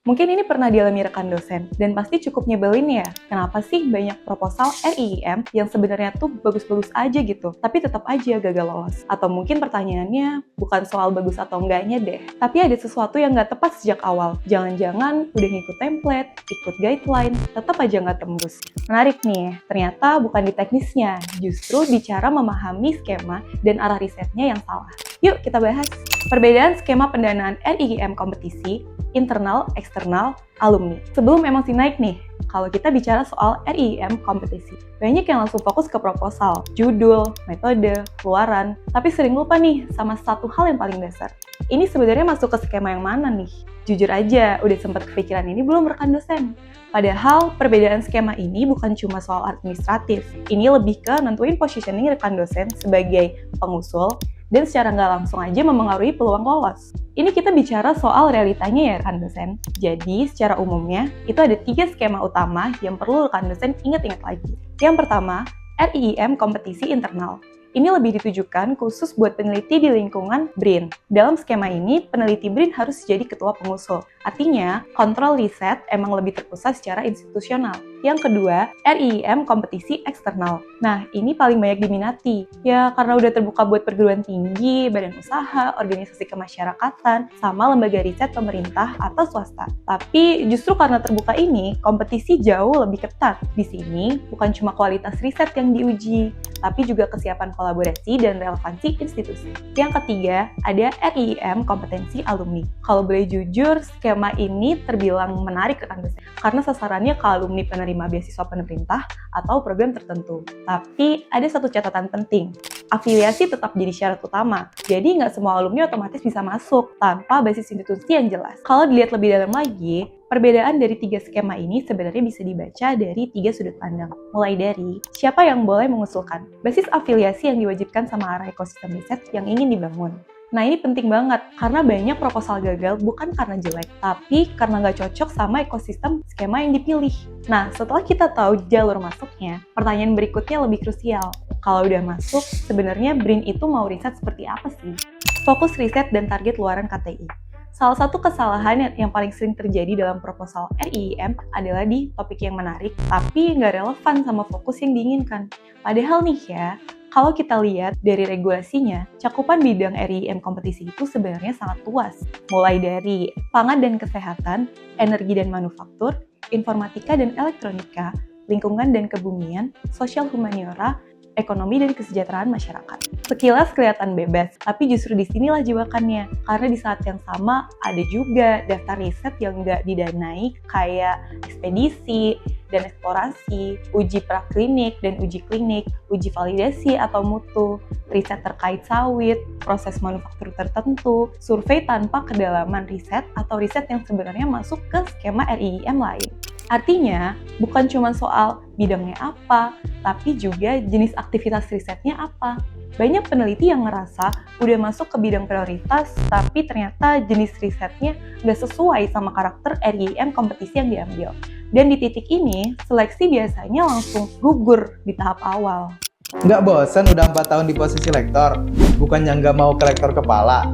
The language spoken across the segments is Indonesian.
Mungkin ini pernah dialami rekan dosen, dan pasti cukup nyebelin ya. Kenapa sih banyak proposal RIIM yang sebenarnya tuh bagus-bagus aja gitu, tapi tetap aja gagal lolos? Atau mungkin pertanyaannya bukan soal bagus atau enggaknya deh, tapi ada sesuatu yang nggak tepat sejak awal. Jangan-jangan udah ngikut template, ikut guideline, tetap aja nggak tembus. Menarik nih, ternyata bukan di teknisnya, justru di cara memahami skema dan arah risetnya yang salah. Yuk kita bahas. Perbedaan skema pendanaan RIIM kompetisi, internal, eksternal, alumni. Sebelum emosi naik nih, kalau kita bicara soal RIIM kompetisi, banyak yang langsung fokus ke proposal, judul, metode, keluaran, tapi sering lupa nih sama satu hal yang paling dasar. Ini sebenarnya masuk ke skema yang mana nih? Jujur aja, udah sempat kepikiran ini belum rekan dosen? Padahal, perbedaan skema ini bukan cuma soal administratif. Ini lebih ke nentuin positioning rekan dosen sebagai pengusul, dan secara nggak langsung aja memengaruhi peluang lolos. Ini kita bicara soal realitanya ya rekan dosen. Jadi secara umumnya, itu ada 3 skema utama yang perlu rekan dosen ingat-ingat lagi. Yang pertama, RIIM kompetisi internal. Ini lebih ditujukan khusus buat peneliti di lingkungan BRIN. Dalam skema ini, peneliti BRIN harus jadi ketua pengusul. Artinya, kontrol riset emang lebih terpusat secara institusional. Yang kedua, RIIM kompetisi eksternal. Nah, ini paling banyak diminati. Ya, karena udah terbuka buat perguruan tinggi, badan usaha, organisasi kemasyarakatan, sama lembaga riset pemerintah atau swasta. Tapi justru karena terbuka ini, kompetisi jauh lebih ketat. Di sini, bukan cuma kualitas riset yang diuji, tapi juga kesiapan kolaborasi dan relevansi institusi. Yang ketiga, ada RIIM kompetensi alumni. Kalau boleh jujur, skema ini terbilang menarik rekan dosen, karena sasarannya ke alumni penerima beasiswa pemerintah atau program tertentu. Tapi ada satu catatan penting, afiliasi tetap jadi syarat utama. Jadi nggak semua alumni otomatis bisa masuk tanpa basis institusi yang jelas. Kalau dilihat lebih dalam lagi, perbedaan dari 3 skema ini sebenarnya bisa dibaca dari 3 sudut pandang. Mulai dari siapa yang boleh mengusulkan, basis afiliasi yang diwajibkan sama arah ekosistem riset yang ingin dibangun. Nah ini penting banget, karena banyak proposal gagal bukan karena jelek, tapi karena nggak cocok sama ekosistem skema yang dipilih. Nah setelah kita tahu jalur masuknya, pertanyaan berikutnya lebih krusial. Kalau udah masuk, sebenarnya BRIN itu mau riset seperti apa sih? Fokus riset dan target luaran KTI. Salah satu kesalahan yang paling sering terjadi dalam proposal RIIM adalah di topik yang menarik, tapi nggak relevan sama fokus yang diinginkan. Padahal nih ya, kalau kita lihat dari regulasinya, cakupan bidang RIIM kompetisi itu sebenarnya sangat luas. Mulai dari pangan dan kesehatan, energi dan manufaktur, informatika dan elektronika, lingkungan dan kebumian, sosial humaniora, ekonomi dan kesejahteraan masyarakat. Sekilas kelihatan bebas, tapi justru disinilah jebakannya. Karena di saat yang sama, ada juga daftar riset yang nggak didanai, kayak ekspedisi dan eksplorasi, uji praklinik dan uji klinik, uji validasi atau mutu, riset terkait sawit, proses manufaktur tertentu, survei tanpa kedalaman riset, atau riset yang sebenarnya masuk ke skema RIIM lain. Artinya, bukan cuma soal bidangnya apa, tapi juga jenis aktivitas risetnya apa. Banyak peneliti yang ngerasa udah masuk ke bidang prioritas, tapi ternyata jenis risetnya nggak sesuai sama karakter RIIM kompetisi yang diambil. Dan di titik ini, seleksi biasanya langsung gugur di tahap awal. Nggak bosan udah 4 tahun di posisi lektor? Bukannya nggak mau ke lektor kepala?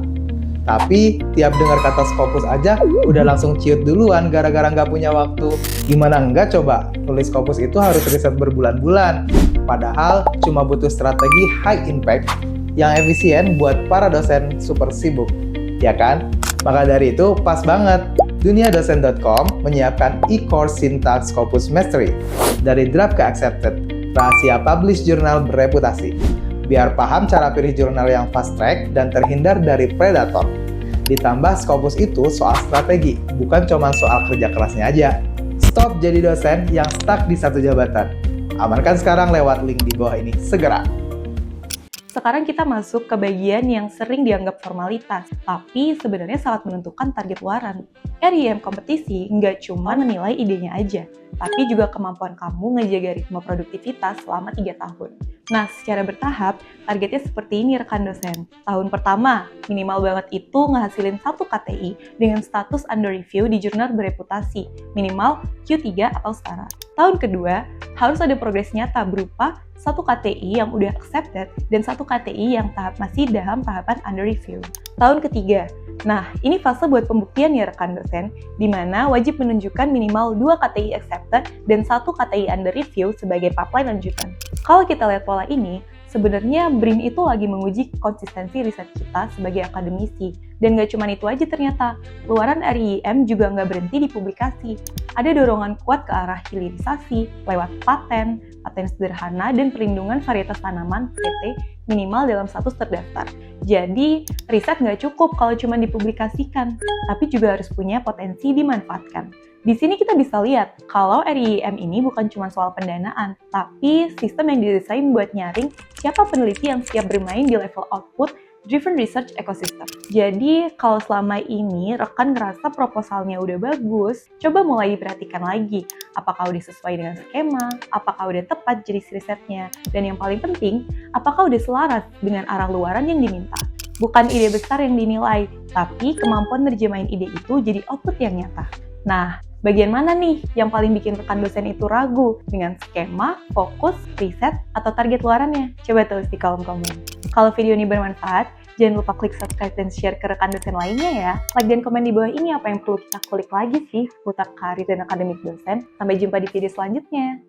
Tapi tiap dengar kata Scopus aja udah langsung ciut duluan gara-gara nggak punya waktu. Gimana nggak coba? Tulis Scopus itu harus riset berbulan-bulan. Padahal cuma butuh strategi high impact yang efisien buat para dosen super sibuk. Ya kan? Maka dari itu pas banget duniadosen.com menyiapkan e-course Syntax Scopus Mastery. Dari draft ke accepted, rahasia publish jurnal bereputasi. Biar paham cara pilih jurnal yang fast track dan terhindar dari predator. Ditambah Scopus itu soal strategi, bukan cuma soal kerja kerasnya aja. Stop jadi dosen yang stuck di satu jabatan. Amankan sekarang lewat link di bawah ini, segera. Sekarang kita masuk ke bagian yang sering dianggap formalitas, tapi sebenarnya sangat menentukan target luaran. RIIM kompetisi nggak cuma menilai idenya aja, tapi juga kemampuan kamu ngejaga ritme produktivitas selama 3 tahun. Nah, secara bertahap, targetnya seperti ini rekan dosen. Tahun pertama, minimal banget itu ngehasilin 1 KTI dengan status under review di jurnal bereputasi, minimal Q3 atau setara. Tahun kedua, harus ada progres nyata berupa 1 KTI yang udah accepted dan 1 KTI yang masih dalam tahapan under review. Tahun ketiga, nah ini fase buat pembuktian ya rekan dosen, di mana wajib menunjukkan minimal 2 KTI accepted dan 1 KTI under review sebagai pipeline lanjutan. Kalau kita lihat pola ini, sebenarnya BRIN itu lagi menguji konsistensi riset kita sebagai akademisi. Dan nggak cuma itu aja ternyata, keluaran RIIM juga nggak berhenti di publikasi. Ada dorongan kuat ke arah hilirisasi lewat paten sederhana, dan perlindungan varietas tanaman PT minimal dalam status terdaftar. Jadi, riset nggak cukup kalau cuma dipublikasikan, tapi juga harus punya potensi dimanfaatkan. Di sini kita bisa lihat kalau RIIM ini bukan cuma soal pendanaan, tapi sistem yang didesain buat nyaring siapa peneliti yang siap bermain di level output driven research ecosystem. Jadi, kalau selama ini rekan ngerasa proposalnya udah bagus, coba mulai diperhatikan lagi. Apakah udah sesuai dengan skema? Apakah udah tepat jenis risetnya? Dan yang paling penting, apakah udah selaras dengan arah luaran yang diminta? Bukan ide besar yang dinilai, tapi kemampuan nerjemahin ide itu jadi output yang nyata. Nah, bagian mana nih yang paling bikin rekan dosen itu ragu dengan skema, fokus, riset, atau target luarannya? Coba tulis di kolom komen. Kalau video ini bermanfaat, jangan lupa klik subscribe dan share ke rekan dosen lainnya ya. Like dan komen di bawah ini apa yang perlu kita kulik lagi sih seputar karir dan akademik dosen. Sampai jumpa di video selanjutnya.